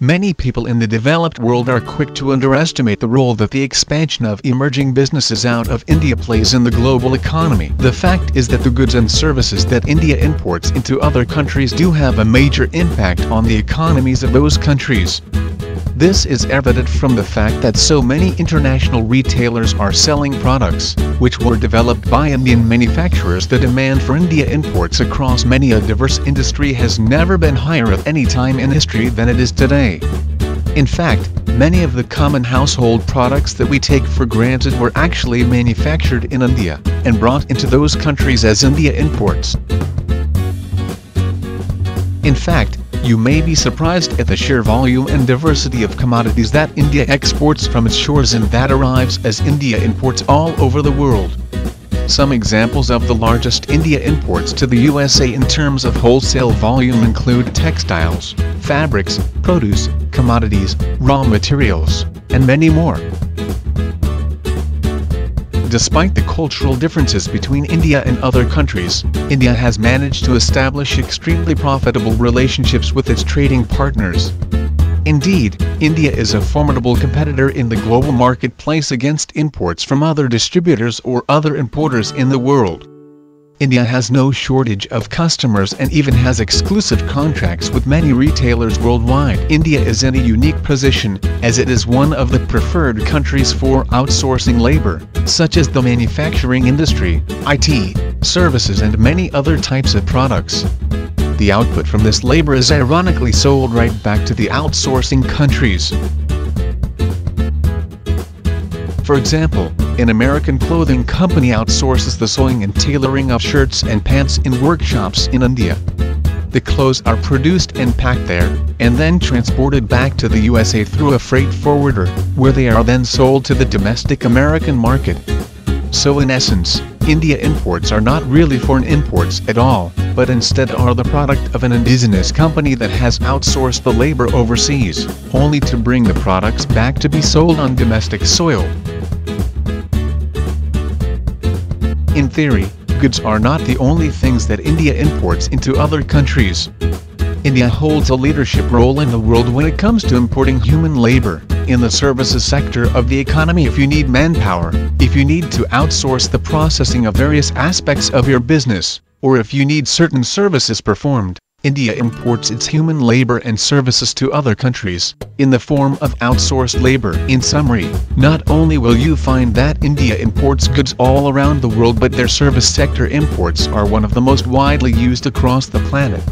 Many people in the developed world are quick to underestimate the role that the expansion of emerging businesses out of India plays in the global economy. The fact is that the goods and services that India imports into other countries do have a major impact on the economies of those countries. This is evident from the fact that so many international retailers are selling products, which were developed by Indian manufacturers. The demand for India imports across many a diverse industry has never been higher at any time in history than it is today. In fact, many of the common household products that we take for granted were actually manufactured in India, and brought into those countries as India imports. In fact, you may be surprised at the sheer volume and diversity of commodities that India exports from its shores and that arrives as India imports all over the world. Some examples of the largest India imports to the USA in terms of wholesale volume include textiles, fabrics, produce, commodities, raw materials, and many more. Despite the cultural differences between India and other countries, India has managed to establish extremely profitable relationships with its trading partners. Indeed, India is a formidable competitor in the global marketplace against imports from other distributors or other importers in the world. India has no shortage of customers and even has exclusive contracts with many retailers worldwide. India is in a unique position, as it is one of the preferred countries for outsourcing labor, such as the manufacturing industry, IT, services and many other types of products. The output from this labor is ironically sold right back to the outsourcing countries. For example, an American clothing company outsources the sewing and tailoring of shirts and pants in workshops in India. The clothes are produced and packed there, and then transported back to the USA through a freight forwarder, where they are then sold to the domestic American market. So in essence, India imports are not really foreign imports at all, but instead are the product of an indigenous company that has outsourced the labor overseas, only to bring the products back to be sold on domestic soil. In theory, goods are not the only things that India imports into other countries. India holds a leadership role in the world when it comes to importing human labor, in the services sector of the economy. If you need manpower, if you need to outsource the processing of various aspects of your business, or if you need certain services performed, India imports its human labor and services to other countries, in the form of outsourced labor. In summary, not only will you find that India imports goods all around the world, but their service sector imports are one of the most widely used across the planet.